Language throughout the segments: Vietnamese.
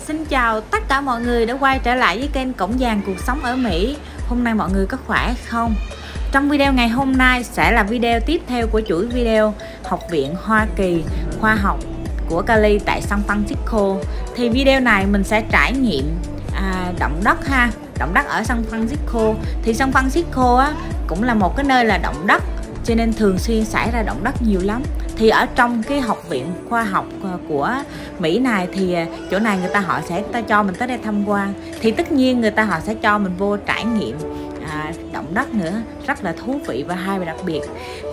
Xin chào tất cả mọi người đã quay trở lại với kênh Cổng Vàng Cuộc Sống ở Mỹ. Hôm nay mọi người có khỏe không? Trong video ngày hôm nay sẽ là video tiếp theo của chuỗi video Học viện Hoa Kỳ khoa học của Cali tại San Francisco. Thì video này mình sẽ trải nghiệm động đất ha, động đất ở San Francisco. Thì San Francisco á, cũng là một cái nơi là động đất, cho nên thường xuyên xảy ra động đất nhiều lắm. Thì ở trong cái học viện khoa học của Mỹ này thì chỗ này người ta họ sẽ cho mình tới đây tham quan. Thì tất nhiên người ta họ sẽ cho mình vô trải nghiệm động đất nữa, rất là thú vị và hay và đặc biệt.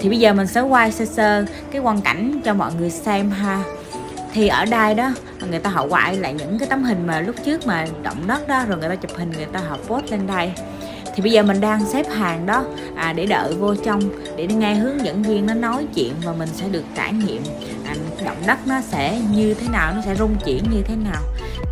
Thì bây giờ mình sẽ quay sơ sơ cái quang cảnh cho mọi người xem ha. Thì ở đây đó người ta họ quay lại những cái tấm hình mà lúc trước mà động đất đó, rồi người ta chụp hình người ta họ post lên đây. Thì bây giờ mình đang xếp hàng đó để đợi vô trong để nghe hướng dẫn viên nó nói chuyện và mình sẽ được trải nghiệm động đất nó sẽ như thế nào, nó sẽ rung chuyển như thế nào.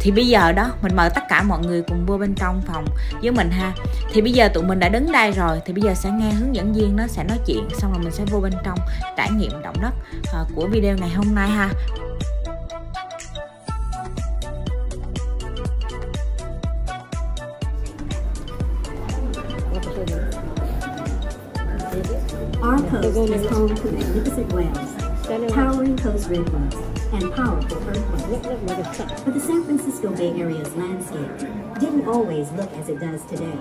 Thì bây giờ đó mình mời tất cả mọi người cùng vô bên trong phòng với mình ha. Thì bây giờ tụi mình đã đứng đây rồi, thì bây giờ sẽ nghe hướng dẫn viên nó sẽ nói chuyện, xong rồi mình sẽ vô bên trong trải nghiệm động đất của video ngày hôm nay ha. Our coast is home to magnificent whales, towering coast redwoods, and powerful earthquakes. But the San Francisco Bay Area's landscape didn't always look as it does today.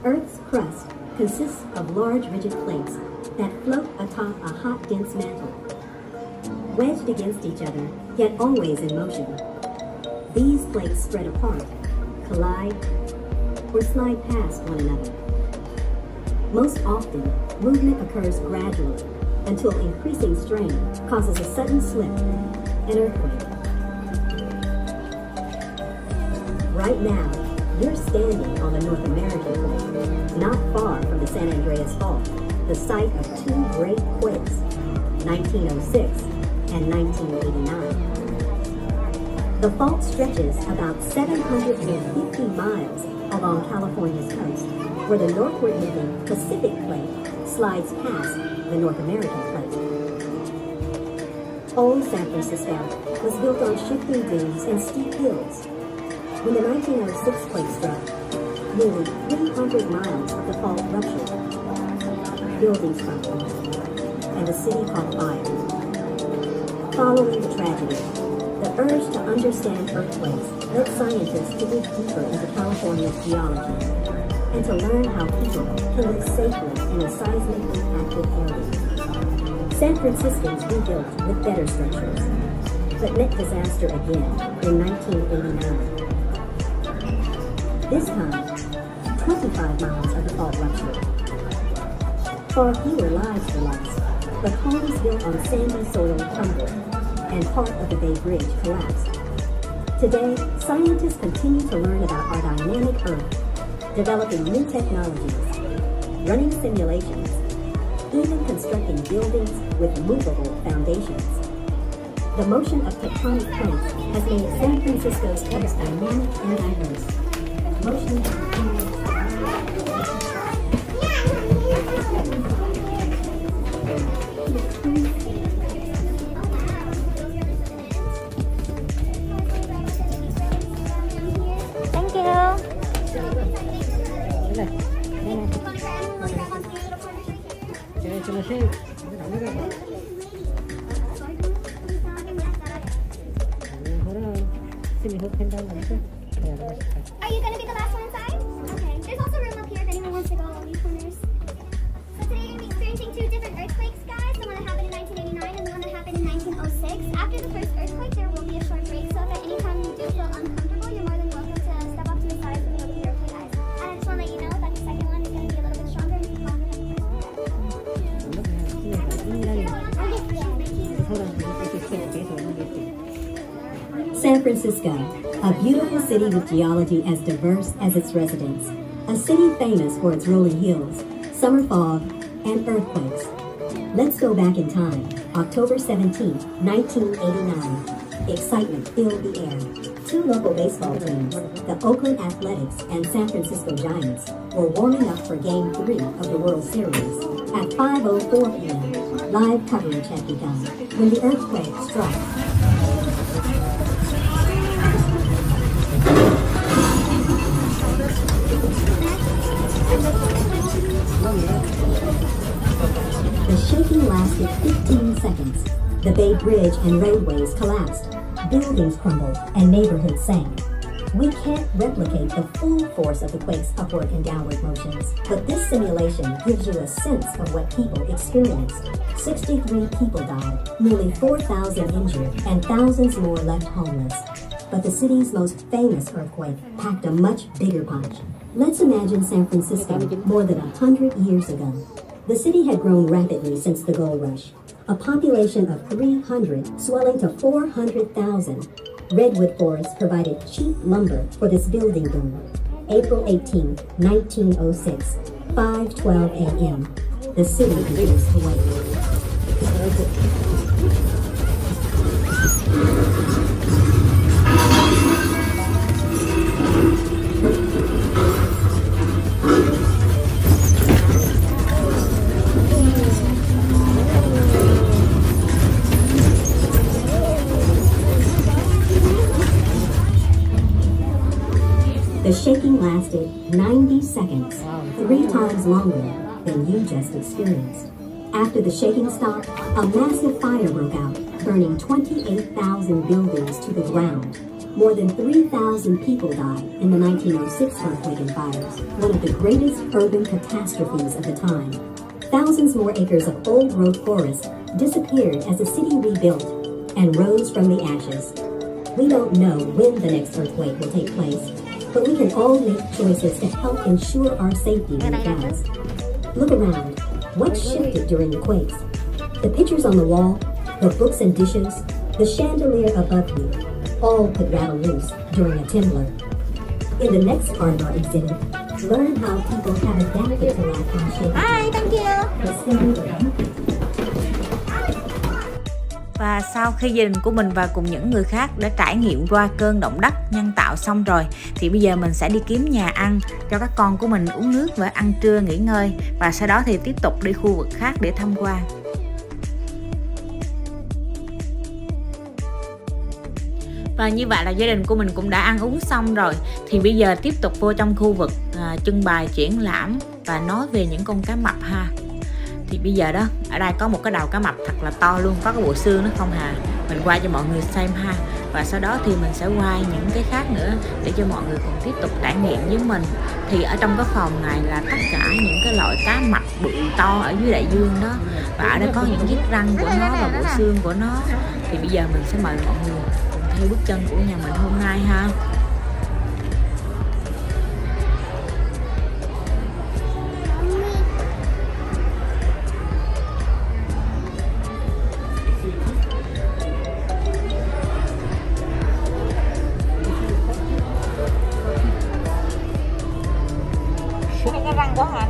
Earth's crust consists of large rigid plates that float atop a hot, dense mantle, wedged against each other, yet always in motion. These plates spread apart, collide, or slide past one another. Most often, movement occurs gradually until increasing strain causes a sudden slip, an earthquake. Right now, you're standing on the North American plate, not far from the San Andreas Fault, the site of two great quakes, 1906 and 1989. The fault stretches about 750 miles along California's coast, where the northward-moving Pacific plate slides past the North American plate. Old San Francisco was built on shifting dunes and steep hills. When the 1906 quake struck, nearly 300 miles of the fault ruptured. Buildings crumbled, and the city caught fire. Following the tragedy, the urge to understand earthquakes led scientists to dig deeper into California's geology and to learn how people can live safely in a seismically active area. San Franciscans rebuilt with better structures, but met disaster again in 1989. This time, 25 miles of the fault ruptured. Far fewer lives were lost, but homes built on sandy soil crumbled, and part of the Bay Bridge collapsed. Today, scientists continue to learn about our dynamic Earth, developing new technologies, running simulations, even constructing buildings with movable foundations. The motion of tectonic plates has made San Francisco's coast dynamic and diverse. Motion of tectonic Are you going to be the last one inside? Okay. There's also room up here if anyone wants to go along these corners. So today you're going to be experiencing two different earthquakes, guys. The one that happened in 1989 and the one that happened in 1906. After the first earthquake, there will be a short break. So if at any time you do feel uncomfortable, you're more than welcome to step up to the side so we can be okay, guys. And I just want to let you know that the second one is going to be a little bit stronger and longer than the first one. San Francisco, a beautiful city with geology as diverse as its residents. A city famous for its rolling hills, summer fog, and earthquakes. Let's go back in time. October 17, 1989. Excitement filled the air. Two local baseball teams, the Oakland Athletics and San Francisco Giants, were warming up for Game 3 of the World Series. At 5:04 p.m., live coverage had begun when the earthquake struck. The shaking lasted 15 seconds. The Bay Bridge and roadways collapsed, buildings crumbled, and neighborhoods sank. We can't replicate the full force of the quake's upward and downward motions, but this simulation gives you a sense of what people experienced. 63 people died, nearly 4,000 injured, and thousands more left homeless. But the city's most famous earthquake packed a much bigger punch. Let's imagine San Francisco more than 100 years ago. The city had grown rapidly since the gold rush. A population of 300 swelling to 400,000. Redwood forests provided cheap lumber for this building boom. April 18, 1906, 5:12 a.m. The city begins to wake. The shaking lasted 90 seconds, 3 times longer than you just experienced. After the shaking stopped, a massive fire broke out, burning 28,000 buildings to the ground. More than 3,000 people died in the 1906 earthquake and fires, one of the greatest urban catastrophes of the time. Thousands more acres of old-growth forest disappeared as the city rebuilt and rose from the ashes. We don't know when the next earthquake will take place, but we can all make choices to help ensure our safety when it does. Look around. What shifted during the quakes? The pictures on the wall, the books and dishes, the chandelier above you, all could rattle loose during a trembler. In the next part of our exhibit, learn how people have adapted to life on shaking. Hi, thank you. Và sau khi gia đình của mình và cùng những người khác đã trải nghiệm qua cơn động đất nhân tạo xong rồi, thì bây giờ mình sẽ đi kiếm nhà ăn cho các con của mình uống nước và ăn trưa nghỉ ngơi, và sau đó thì tiếp tục đi khu vực khác để tham quan. Và như vậy là gia đình của mình cũng đã ăn uống xong rồi, thì bây giờ tiếp tục vô trong khu vực trưng bày triển lãm và nói về những con cá mập ha. Thì bây giờ đó, ở đây có một cái đầu cá mập thật là to luôn, có cái bộ xương nó không hà. Mình quay cho mọi người xem ha. Và sau đó thì mình sẽ quay những cái khác nữa để cho mọi người cùng tiếp tục trải nghiệm với mình. Thì ở trong cái phòng này là tất cả những cái loại cá mập bự to ở dưới đại dương đó. Và ở đây có những chiếc răng của nó và bộ xương của nó. Thì bây giờ mình sẽ mời mọi người cùng theo bước chân của nhà mình hôm nay ha. Cái răng quá hả?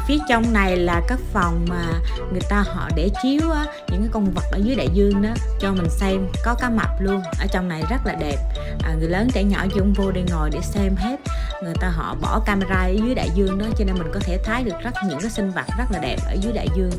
phía trong này là các phòng mà người ta họ để chiếu á, những cái con vật ở dưới đại dương đó cho mình xem, có cá mập luôn ở trong này rất là đẹp. Người lớn trẻ nhỏ chung vô đi ngồi để xem hết. Người ta họ bỏ camera ở dưới đại dương đó, cho nên mình có thể thấy được những cái sinh vật rất là đẹp ở dưới đại dương.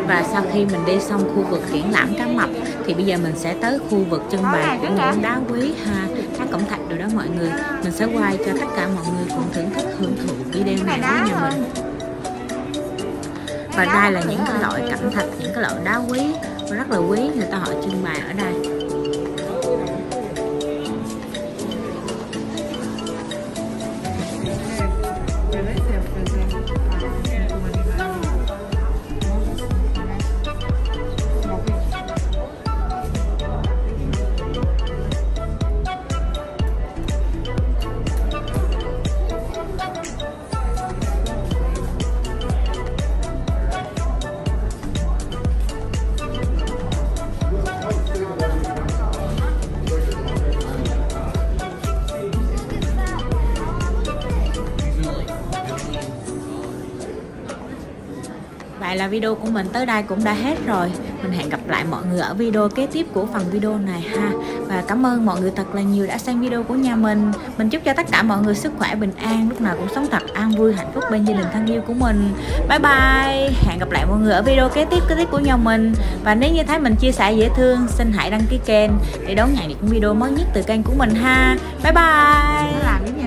Và sau khi mình đi xong khu vực triển lãm cá mập thì bây giờ mình sẽ tới khu vực trưng bày của những đá quý ha, các cẩm thạch rồi đó mọi người. Mình sẽ quay cho tất cả mọi người cùng thưởng thức hưởng thụ video này với nhà mình. Và đây là những cái loại cẩm thạch, những cái loại đá quý rất là quý, người ta họ trưng bày ở đây. Vậy là video của mình tới đây cũng đã hết rồi. Mình hẹn gặp lại mọi người ở video kế tiếp của phần video này ha. Và cảm ơn mọi người thật là nhiều đã xem video của nhà mình. Mình chúc cho tất cả mọi người sức khỏe bình an, lúc nào cũng sống thật an vui hạnh phúc bên gia đình thân yêu của mình. Bye bye. Hẹn gặp lại mọi người ở video kế tiếp của nhà mình. Và nếu như thấy mình chia sẻ dễ thương, xin hãy đăng ký kênh để đón nhận những video mới nhất từ kênh của mình ha. Bye bye.